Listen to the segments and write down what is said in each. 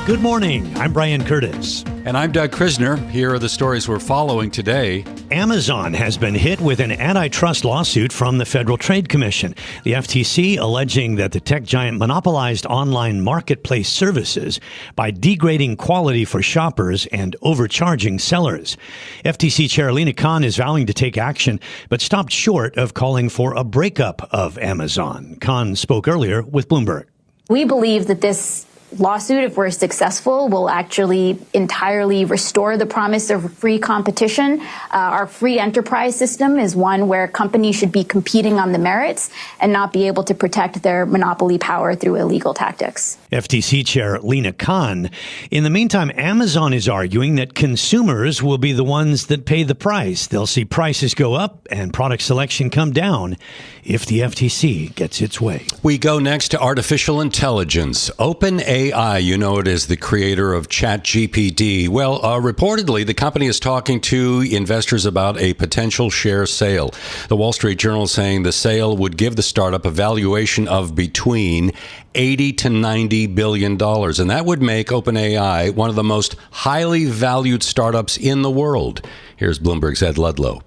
Good morning. I'm Brian Curtis. And I'm Doug Krisner. Here are the stories we're following today. Amazon has been hit with an antitrust lawsuit from the Federal Trade Commission. The FTC alleging that the tech giant monopolized online marketplace services by degrading quality for shoppers and overcharging sellers. FTC Chair Lina Khan is vowing to take action, but stopped short of calling for a breakup of Amazon. Khan spoke earlier with Bloomberg. We believe that this lawsuit, if we're successful, will actually entirely restore the promise of free competition. Our free enterprise system is one where companies should be competing on the merits and not be able to protect their monopoly power through illegal tactics. FTC Chair Lina Khan. In the meantime, Amazon is arguing that consumers will be the ones that pay the price. They'll see prices go up and product selection come down if the FTC gets its way. We go next to artificial intelligence. OpenAI, you know it as the creator of ChatGPT. Well, reportedly, the company is talking to investors about a potential share sale. The Wall Street Journal saying the sale would give the startup a valuation of between $80 to $90 billion. And that would make OpenAI one of the most highly valued startups in the world. Here's Bloomberg's Ed Ludlow.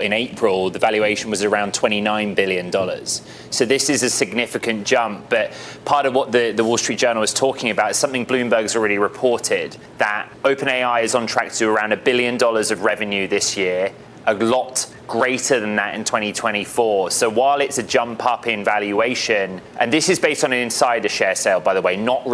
In April, the valuation was around $29 billion. So this is a significant jump. But part of what the Wall Street Journal is talking about is something Bloomberg's already reported, that OpenAI is on track to do around $1 billion of revenue this year, a lot greater than that in 2024. So while it's a jump up in valuation, and this is based on an insider share sale, by the way, not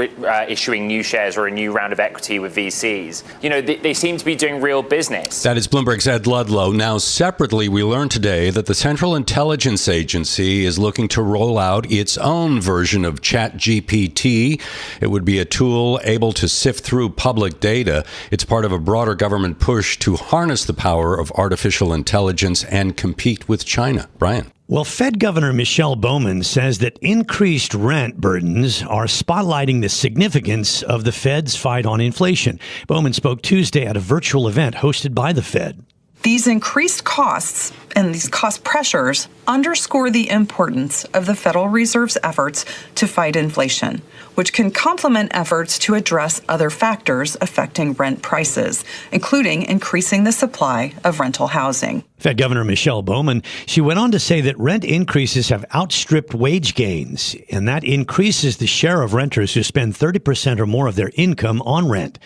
issuing new shares or a new round of equity with VCs, you know, they seem to be doing real business. That is Bloomberg's Ed Ludlow. Now, separately, we learned today that the Central Intelligence Agency is looking to roll out its own version of ChatGPT. It would be a tool able to sift through public data. It's part of a broader government push to harness the power of artificial intelligence and compete with China. Brian. Well, Fed Governor Michelle Bowman says that increased rent burdens are spotlighting the significance of the Fed's fight on inflation. Bowman spoke Tuesday at a virtual event hosted by the Fed. These increased costs and these cost pressures underscore the importance of the Federal Reserve's efforts to fight inflation, which can complement efforts to address other factors affecting rent prices, including increasing the supply of rental housing. Fed Governor Michelle Bowman, she went on to say that rent increases have outstripped wage gains, and that increases the share of renters who spend 30% or more of their income on rent.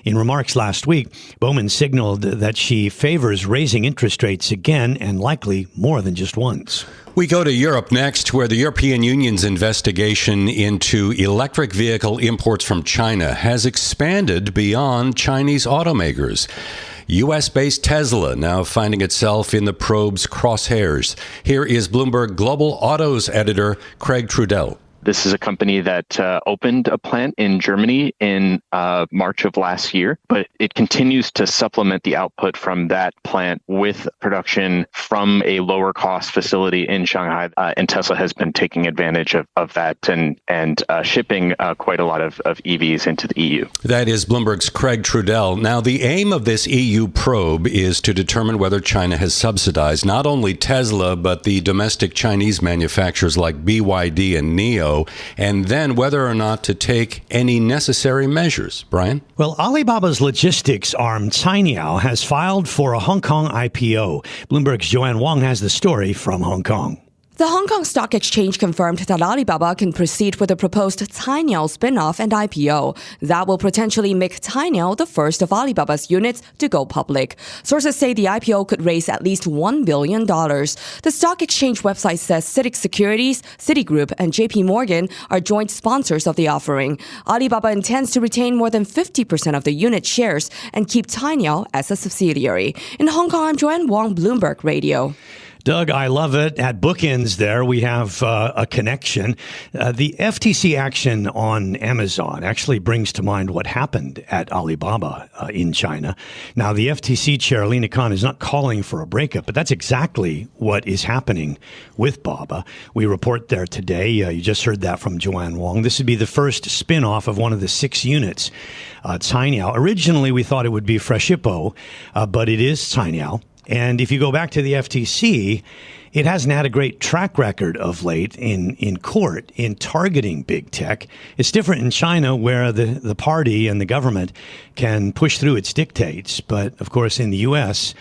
In remarks last week, Bowman signaled that she favors raising interest rates again and likely more than just once. We go to Europe next, where the European Union's investigation into electric vehicle imports from China has expanded beyond Chinese automakers. U.S.-based Tesla now finding itself in the probe's crosshairs. Here is Bloomberg Global Autos editor Craig Trudell. This is a company that opened a plant in Germany in March of last year, but it continues to supplement the output from that plant with production from a lower cost facility in Shanghai. And Tesla has been taking advantage of that and shipping quite a lot of EVs into the EU. That is Bloomberg's Craig Trudell. Now, the aim of this EU probe is to determine whether China has subsidized not only Tesla, but the domestic Chinese manufacturers like BYD and NIO, and then whether or not to take any necessary measures. Brian? Well, Alibaba's logistics arm, Cainiao, has filed for a Hong Kong IPO. Bloomberg's Joanne Wong has the story from Hong Kong. The Hong Kong Stock Exchange confirmed that Alibaba can proceed with the proposed Cainiao spin-off and IPO. That will potentially make Cainiao the first of Alibaba's units to go public. Sources say the IPO could raise at least $1 billion. The stock exchange website says CITIC Securities, Citigroup, and JP Morgan are joint sponsors of the offering. Alibaba intends to retain more than 50% of the unit shares and keep Cainiao as a subsidiary. In Hong Kong, I'm Joanne Wong, Bloomberg Radio. Doug, I love it. At bookends there, we have a connection. The FTC action on Amazon actually brings to mind what happened at Alibaba in China. Now, the FTC chair, Lina Khan, is not calling for a breakup, but that's exactly what is happening with Baba. We report there today. You just heard that from Joanne Wong. This would be the first spin-off of one of the 6 units, Cainiao. Originally, we thought it would be Freshippo, but it is Cainiao. And if you go back to the FTC, it hasn't had a great track record of late in court in targeting big tech. It's different in China, where the party and the government can push through its dictates. But, of course, in the U.S.,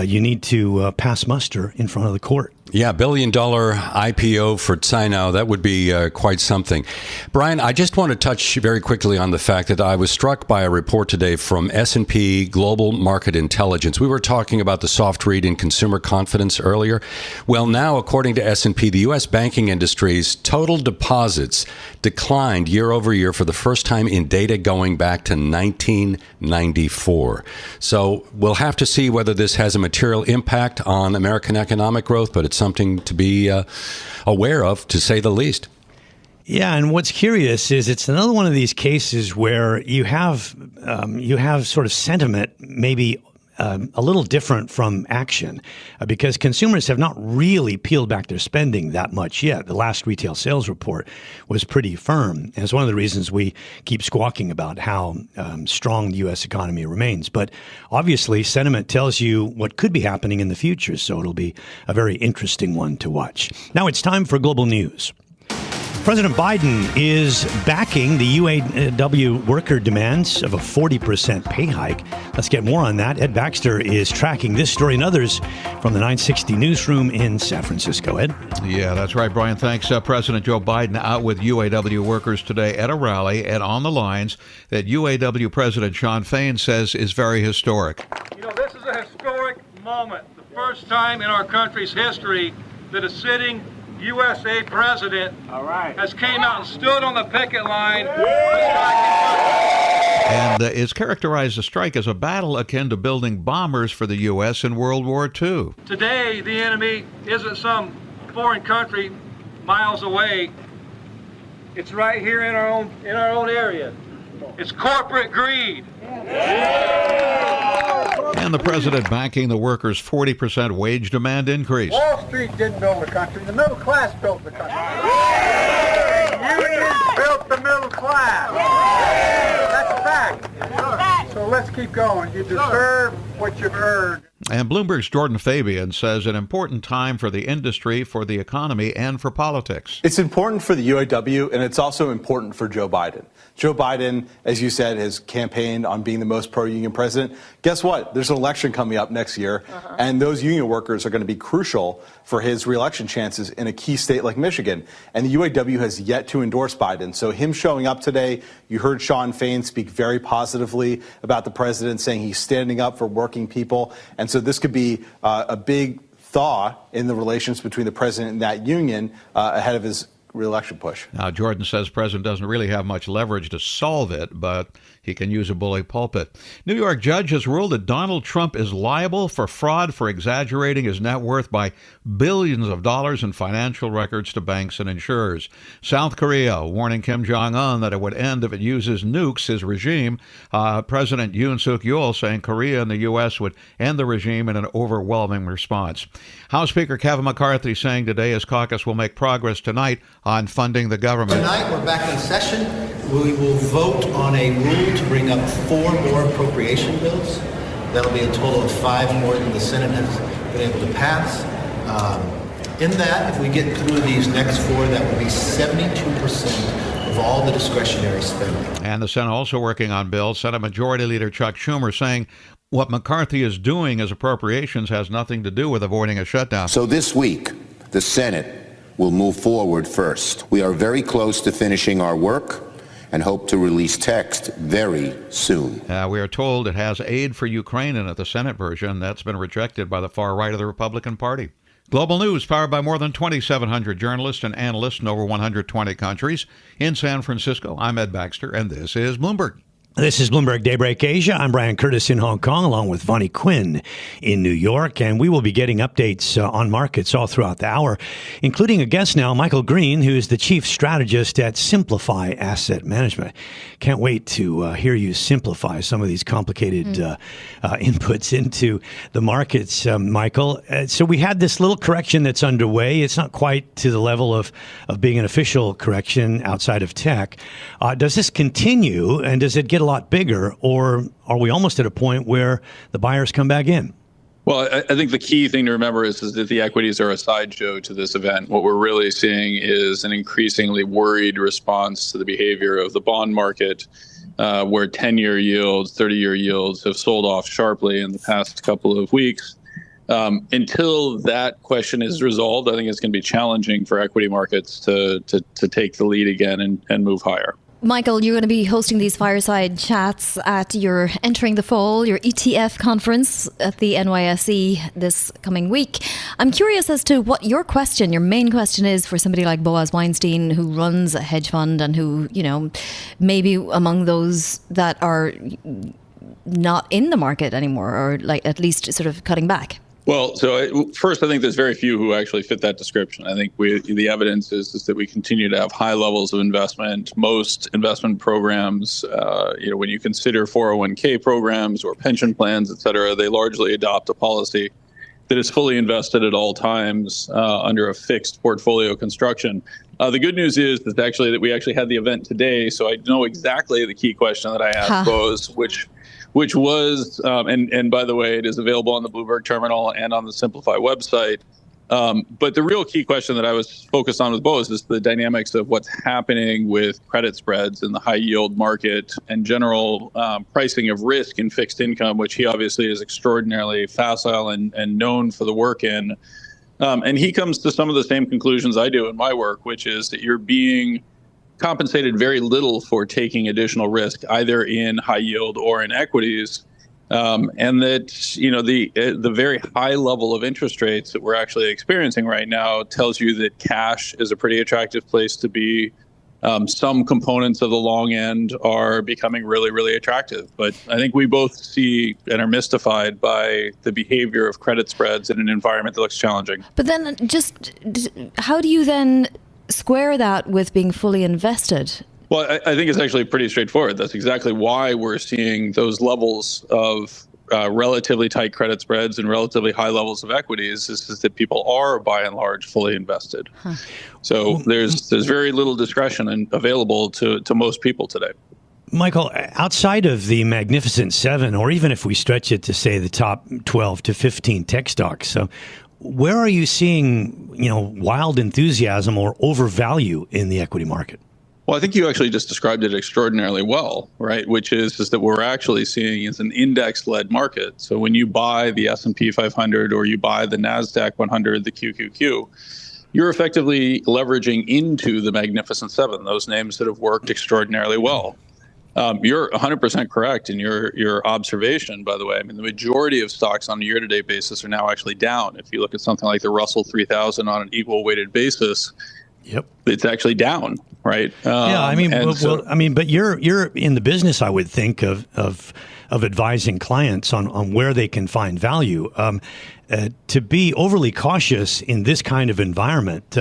you need to pass muster in front of the court. Yeah, $1 billion IPO for Cainiao. That would be quite something. Brian, I just want to touch very quickly on the fact that I was struck by a report today from S&P Global Market Intelligence. We were talking about the soft read in consumer confidence earlier. Well, now, according to S&P, the U.S. banking industry's total deposits declined year over year for the first time in data going back to 1994. So we'll have to see whether this has a material impact on American economic growth, but it's something to be aware of, to say the least. Yeah, and what's curious is it's another one of these cases where you have sort of sentiment maybe a little different from action, because consumers have not really peeled back their spending that much yet. The last retail sales report was pretty firm, and it's one of the reasons we keep squawking about how strong the U.S. economy remains. But obviously, sentiment tells you what could be happening in the future, so it'll be a very interesting one to watch. Now it's time for global news. President Biden is backing the UAW worker demands of a 40% pay hike. Let's get more on that. Ed Baxter is tracking this story and others from the 960 newsroom in San Francisco. Ed? Yeah, that's right, Brian. Thanks. President Joe Biden out with UAW workers today at a rally and on the lines that UAW President Shawn Fain says is very historic. You know, this is a historic moment. The first time in our country's history that a sitting USA president has came out and stood on the picket line. And it's characterized the strike as a battle akin to building bombers for the U.S. in World War II. Today, the enemy isn't some foreign country miles away. It's right here in our own area. It's corporate greed. And the president backing the workers' 40% wage demand increase. Wall Street didn't build the country. The middle class built the country. Unions built the middle class. That's a fact. So let's keep going. You deserve what you've earned. And Bloomberg's Jordan Fabian says an important time for the industry, for the economy, and for politics. It's important for the UAW, and it's also important for Joe Biden. Joe Biden, as you said, has campaigned on being the most pro-union president. Guess what? There's an election coming up next year, and those union workers are going to be crucial for his reelection chances in a key state like Michigan. And the UAW has yet to endorse Biden. So him showing up today, you heard Shawn Fain speak very positively about the president, saying he's standing up for working people. And so this could be a big thaw in the relations between the president and that union ahead of his reelection push. Now, Jordan says the president doesn't really have much leverage to solve it, but he can use a bully pulpit. New York judge has ruled that Donald Trump is liable for fraud for exaggerating his net worth by billions of dollars in financial records to banks and insurers. South Korea warning Kim Jong-un that it would end if it uses nukes, his regime. President Yoon Suk-yeol saying Korea and the U.S. would end the regime in an overwhelming response. House Speaker Kevin McCarthy saying today his caucus will make progress tonight on funding the government. Tonight we're back in session. We will vote on a rule to bring up 4 more appropriation bills. That'll be a total of 5 more than the Senate has been able to pass. In that, if we get through these next 4, that will be 72% of all the discretionary spending. And the Senate also working on bills. Senate Majority Leader Chuck Schumer saying what McCarthy is doing as appropriations has nothing to do with avoiding a shutdown. So this week, the Senate will move forward first. We are very close to finishing our work and hope to release text very soon. We are told it has aid for Ukraine in it, the Senate version. That's been rejected by the far right of the Republican Party. Global News, powered by more than 2,700 journalists and analysts in over 120 countries. In San Francisco, I'm Ed Baxter, and this is Bloomberg. This is Bloomberg Daybreak Asia. I'm Brian Curtis in Hong Kong, along with Vonnie Quinn in New York. And we will be getting updates on markets all throughout the hour, including a guest now, Michael Green, who is the chief strategist at Simplify Asset Management. Can't wait to hear you simplify some of these complicated inputs into the markets, Michael. So we had this little correction that's underway. It's not quite to the level of being an official correction outside of tech. Does this continue, and does it get a lot bigger, or are we almost at a point where the buyers come back in? Well, I think the key thing to remember is that the equities are a sideshow to this event. What we're really seeing is an increasingly worried response to the behavior of the bond market, where 10-year yields, 30-year yields have sold off sharply in the past couple of weeks. Until that question is resolved, I think it's going to be challenging for equity markets to take the lead again and move higher. Michael, you're going to be hosting these fireside chats at your Entering the Fall, your ETF conference at the NYSE this coming week. I'm curious as to what your main question is for somebody like Boaz Weinstein, who runs a hedge fund and who, maybe among those that are not in the market anymore, or like at least sort of cutting back. Well, so first, I think there's very few who actually fit that description. I think the evidence is that we continue to have high levels of investment. Most investment programs, when you consider 401k programs or pension plans, et cetera, they largely adopt a policy that is fully invested at all times under a fixed portfolio construction. The good news is that we actually had the event today, so I know exactly the key question that I asked Bose, which was, and by the way, it is available on the Bloomberg terminal and on the Simplify website. But the real key question that I was focused on with Bose is the dynamics of what's happening with credit spreads in the high yield market and general pricing of risk in fixed income, which he obviously is extraordinarily facile and known for the work in. And he comes to some of the same conclusions I do in my work, which is that you're being compensated very little for taking additional risk, either in high yield or in equities, and that the very high level of interest rates that we're actually experiencing right now tells you that cash is a pretty attractive place to be. Some components of the long end are becoming really, really attractive, but I think we both see and are mystified by the behavior of credit spreads in an environment that looks challenging. But then, just how do you then square that with being fully invested? Well, I think it's actually pretty straightforward. That's exactly why we're seeing those levels of relatively tight credit spreads and relatively high levels of equities is that people are, by and large, fully invested. So there's very little discretion available to most people today. Michael, outside of the Magnificent Seven, or even if we stretch it to, say, the top 12 to 15 tech stocks, where are you seeing, wild enthusiasm or overvalue in the equity market? Well, I think you actually just described it extraordinarily well, right? Which is that what we're actually seeing is an index-led market. So when you buy the S&P 500 or you buy the NASDAQ 100, the QQQ, you're effectively leveraging into the Magnificent Seven, those names that have worked extraordinarily well. You're 100% correct in your observation, by the way. I mean, the majority of stocks on a year-to-date basis are now actually down. If you look at something like the Russell 3000 on an equal weighted basis, it's actually down, right? But you're in the business, I would think, of advising clients on where they can find value. To be overly cautious in this kind of environment,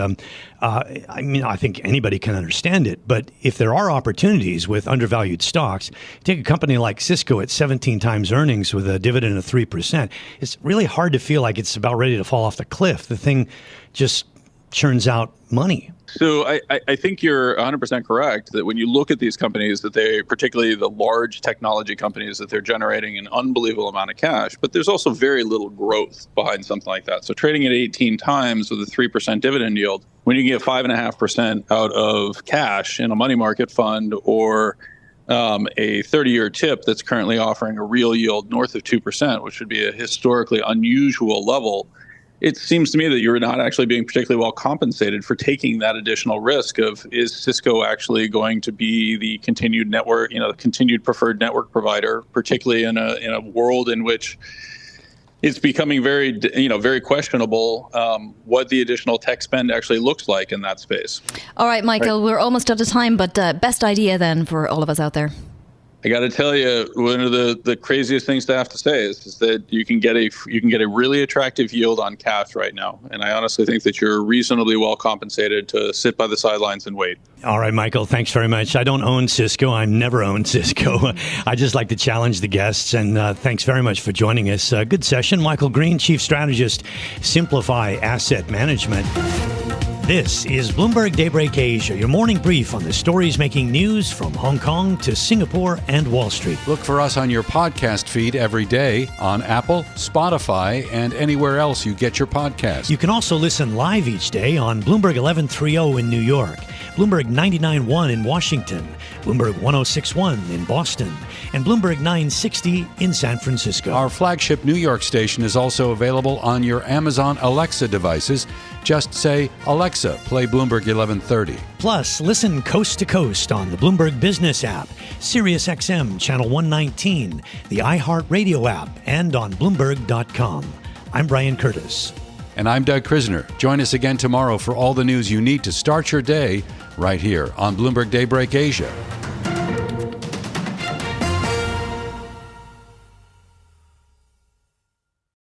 I think anybody can understand it. But if there are opportunities with undervalued stocks, take a company like Cisco at 17 times earnings with a dividend of 3%. It's really hard to feel like it's about ready to fall off the cliff. The thing just churns out money. So I think you're 100% correct that when you look at these companies, that they, particularly the large technology companies, that they're generating an unbelievable amount of cash, but there's also very little growth behind something like that. So trading at 18 times with a 3% dividend yield, when you get 5.5% out of cash in a money market fund or a 30-year tip that's currently offering a real yield north of 2%, which would be a historically unusual level, it seems to me that you're not actually being particularly well compensated for taking that additional risk of, is Cisco actually going to be the continued network, the continued preferred network provider, particularly in a world in which it's becoming very questionable what the additional tech spend actually looks like in that space. All right, Michael, we're almost out of time, but best idea then for all of us out there. I got to tell you, one of the craziest things to have to say is that you can get a really attractive yield on cash right now, and I honestly think that you're reasonably well compensated to sit by the sidelines and wait. All right, Michael, thanks very much. I don't own Cisco. I've never owned Cisco. I just like to challenge the guests, and thanks very much for joining us. Good session. Michael Green, Chief Strategist, Simplify Asset Management. This is Bloomberg Daybreak Asia, your morning brief on the stories making news from Hong Kong to Singapore and Wall Street. Look for us on your podcast feed every day on Apple, Spotify, and anywhere else you get your podcast. You can also listen live each day on Bloomberg 1130 in New York, Bloomberg 99.1 in Washington, Bloomberg 106.1 in Boston, and Bloomberg 960 in San Francisco. Our flagship New York station is also available on your Amazon Alexa devices. Just say, Alexa, play Bloomberg 1130. Plus, listen coast to coast on the Bloomberg Business app, Sirius XM Channel 119, the iHeartRadio app, and on Bloomberg.com. I'm Brian Curtis. And I'm Doug Krisner. Join us again tomorrow for all the news you need to start your day right here on Bloomberg Daybreak Asia.